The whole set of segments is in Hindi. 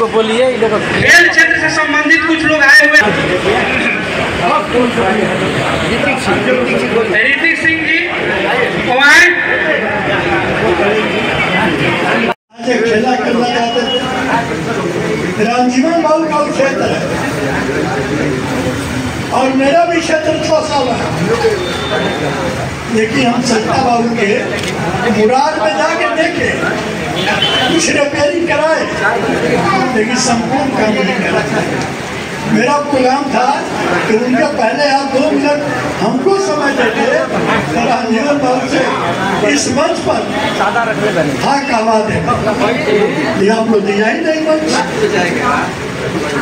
बोलिए। खेल क्षेत्र से संबंधित कुछ लोग आए हुए ऋतिक सिंह जी खेला करना चाहते थे। रामजीवन बाबू का क्षेत्र है और मेरा भी क्षेत्र 6 साल है, लेकिन हम सत्ता बाबू के मुराद में जाके देखे, कुछ रिपेयरिंग कराए, लेकिन संपूर्ण काम नहीं कराए। मेरा प्रोग्राम था कि उनके पहले आप 2 मिनट हमको समय देते और रामजीवन बाबू से इस मंच पर हाँ कहवा देगा, आप लोग दिया ही नहीं मंच।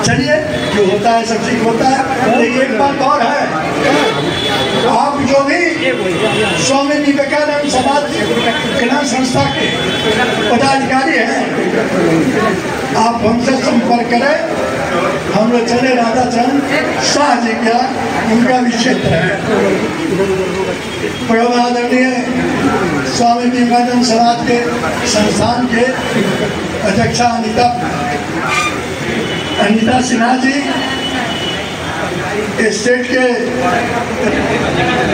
चलिए, जो होता है सब ठीक होता है, लेकिन एक बात और है, आप जो भी स्वामी विवेकानंद समाज कल्याण संस्था के पदाधिकारी हैं, आप हमसे संपर्क करें। हम लोग चले राधा चंद शाह जी का, उनका भी क्षेत्र है। परम आदरणीय स्वामी विवेकानंद समाज के संस्थान के अध्यक्षा अनिता सिन्हा जी, स्टेट के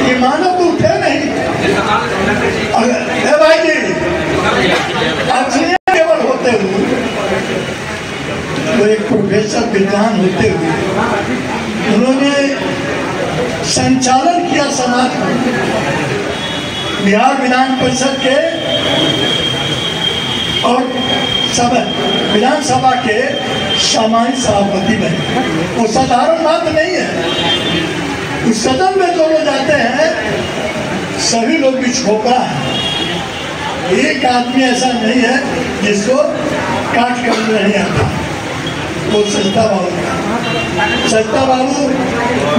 ये मानव तो उठे नहीं। भाई जी, आप सुनिए, केवल होते हुए वो एक प्रोफेसर विद्वान होते हुए उन्होंने संचालन किया समाज में। बिहार विधान परिषद के और विधानसभा के सामान्य सभापति बने। वो साधारण बात नहीं है। उस सदन में जो लोग जाते हैं सभी लोग भी छोकरा है। एक आदमी ऐसा नहीं है जिसको काट कर नहीं आता। वो सजता बाबू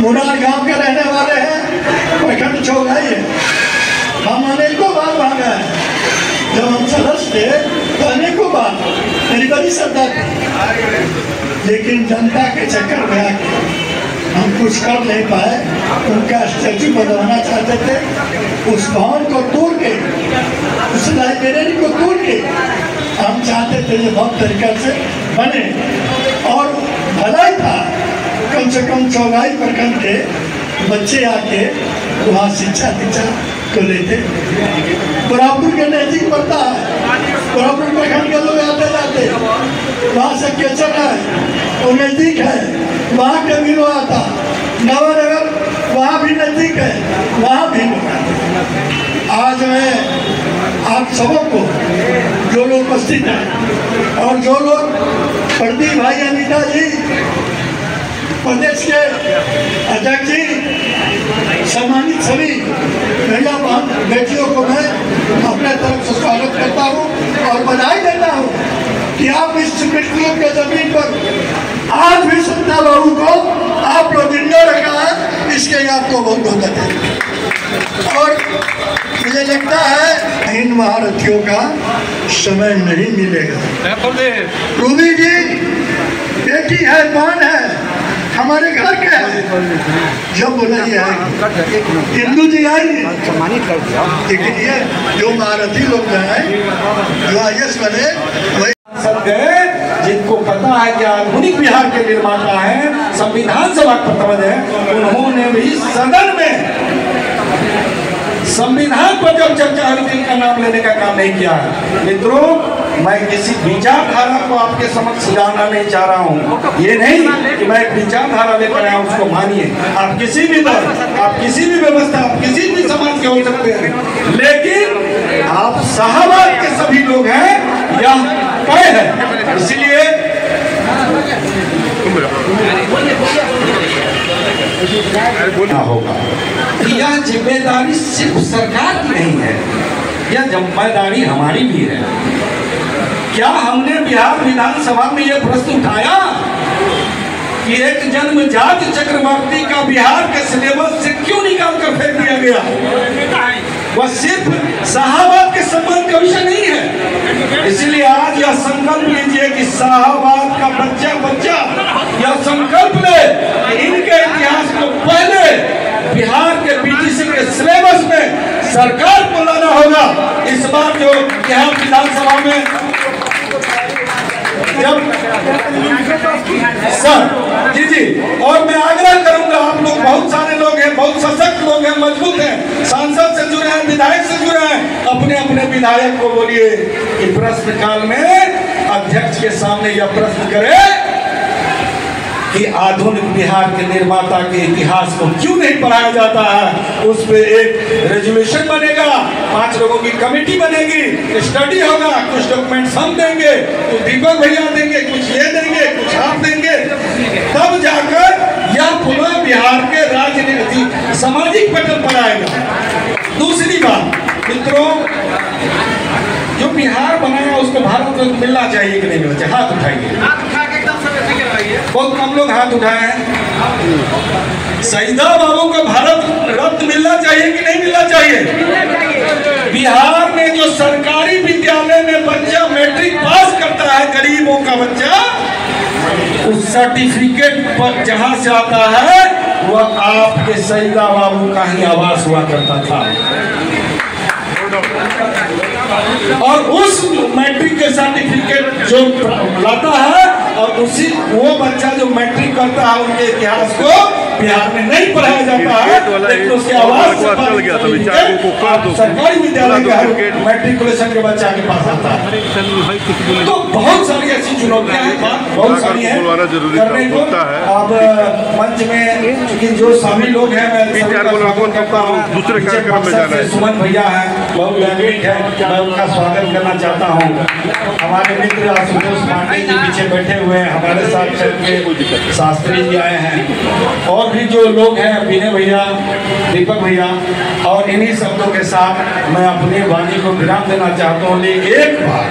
मुरार गांव के रहने वाले हैं, प्रखंड चौगाई है। हम अनेकों बार भागा है, जब हम सदस्य थे तो अनेकों बार मेरी बड़ी श्रद्धा थी, लेकिन जनता के चक्कर में आके हम कुछ कर नहीं पाए। उनका स्टैचू बनवाना चाहते थे, उस भवन को तोड़ के, उस लाइब्रेरी को तोड़ के हम चाहते थे ये बहुत तरीका से बने और भलाई था। कम से कम चौगाई प्रखंड के बच्चे आके वहाँ शिक्षा दीक्षा को लेते। बुरापुर के नजदीक पड़ता है, बुरापुर प्रखंड के लोग आते जाते, वहाँ से केचर है, वो नजदीक है, वहाँ के भी लोग आता। नवनगर वहाँ भी नजदीक है, वहाँ भी लोग आते। आज मैं आप सबों को, जो लोग उपस्थित हैं और जो लोग प्रदीप भाई, अनिता जी, प्रदेश के अध्यक्ष जी, सम्मानित सभी भैया बहन बेटियों को मैं अपने तरफ से स्वागत करता हूँ और बधाई देता हूँ कि आप इस क्रिकेट के जमीन पर आज भी सत्ता बाबू को आप लोग जिंदा रखा है, इसके लिए आपको बहुत बहुत बधाई। और मुझे लगता है इन महारथियों का समय नहीं मिलेगा। रूबी जी बेटी है, बहन है, हमारे घर के जब बोलेंगे हिंदू जी आएंगे, लेकिन ये जो महारथी लोग हैं, जो IAS बने, वही जिनको पता है कि आधुनिक बिहार के निर्माता हैं, संविधान सभा प्रतिबद्ध है, उन्होंने भी सदन में संविधान पर जब चर्चा हुई का नाम लेने का काम नहीं किया है। मित्रों, मैं किसी विचारधारा को आपके समक्ष जानना नहीं चाह रहा हूँ। ये नहीं कि मैं एक विचारधारा लेकर आया उसको मानिए। आप किसी भी दल, आप किसी भी व्यवस्था, आप किसी भी समाज के हो सकते हैं, लेकिन आप शाहबाद के सभी लोग हैं, यह तय है। इसलिए होगा कि यह जिम्मेदारी सिर्फ सरकार की नहीं है, यह जिम्मेदारी हमारी भी है। क्या हमने बिहार विधानसभा में यह प्रश्न उठाया कि एक जन्मजात चक्रवर्ती का बिहार के सिलेबस से क्यों निकाल कर फेंक दिया गया। वह सिर्फ शाहाबाद के संबंध का विषय नहीं है। इसलिए आज यह संकल्प लीजिए कि शाहाबाद का बच्चा बच्चा यह संकल्प ले कि इनके इतिहास को पहले बिहार के बीटीसी के सिलेबस में सरकार को लाना होगा। इस बार जो यहाँ विधानसभा में जब सर जी और मैं आग्रह करूंगा, आप लोग बहुत सारे लोग हैं, बहुत सशक्त लोग हैं, मजबूत हैं, सांसद से जुड़े हैं, विधायक से जुड़े हैं, अपने अपने विधायक को बोलिए कि प्रश्न काल में अध्यक्ष के सामने यह प्रश्न करे कि आधुनिक बिहार के निर्माता के इतिहास को क्यों नहीं पढ़ाया जाता है। उस पे एक रेजोल्यूशन बनेगा, 5 लोगों की कमेटी बनेगी, स्टडी होगा, कुछ डॉक्यूमेंट्स हम देंगे, कुछ दीपक भैया देंगे, कुछ ये देंगे, कुछ आप देंगे, तब जाकर यह पुनः बिहार के राजनीति सामाजिक पटल पर आएगा। दूसरी बात मित्रों, जो बिहार बनाया उसको भारत रत्न मिलना चाहिए कि नहीं मिलना चाहिए? हाथ उठाइए। बहुत कम लोग हाथ उठाए हैं। सईदा बाबू को भारत रत्न मिलना चाहिए कि नहीं मिलना चाहिए? बिहार में जो सरकारी विद्यालय में बच्चा मैट्रिक पास करता है, गरीबों का बच्चा, उस सर्टिफिकेट पर जहां से आता है वह आपके सईदा बाबू का ही आवास हुआ करता था। और उस मैट्रिक के सर्टिफिकेट जो लाता है और उसी वो बच्चा जो मैट्रिक करता है, उनके इतिहास को बिहार में नहीं पढ़ाया जाता है, लेकिन उसके आवाज सरकारी विद्यालय का मैट्रिकुलेशन के बच्चा के पास आता है। तो बहुत सारी ऐसी चुनौतियां हैं, बहुत सारी हैं करने को। अब मंच में चूंकि जो सभी लोग हैं, मैं स्वागत करता हूँ। सुमन भैया हैं, बहुत लैंग्वेज है, मैं उनका स्वागत करना चाहता हूँ। हमारे मित्र आशुतोष पांडे जी पीछे बैठे हुए हैं, हमारे साथ चल के शास्त्री जी आए हैं, और भी जो लोग हैं, विनय भैया, दीपक भैया, और इन्हीं शब्दों के साथ मैं अपनी वाणी को विराम देना चाहता हूँ। एक बार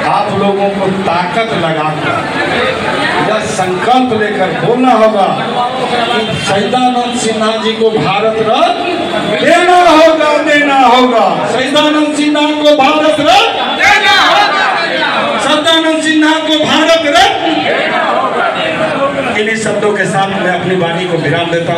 आप लोगों को ताकत लगाकर यह संकल्प लेकर बोलना होगा कि सईदानंद सिन्हा जी को भारत रत्न देना होगा, देना होगा। सईदानंद सिन्हा को भारत रत्न देना होगा, सईदानंद सिन्हा को भारत रत्न। इन्हीं शब्दों के साथ मैं अपनी वाणी को विराम देता हूँ।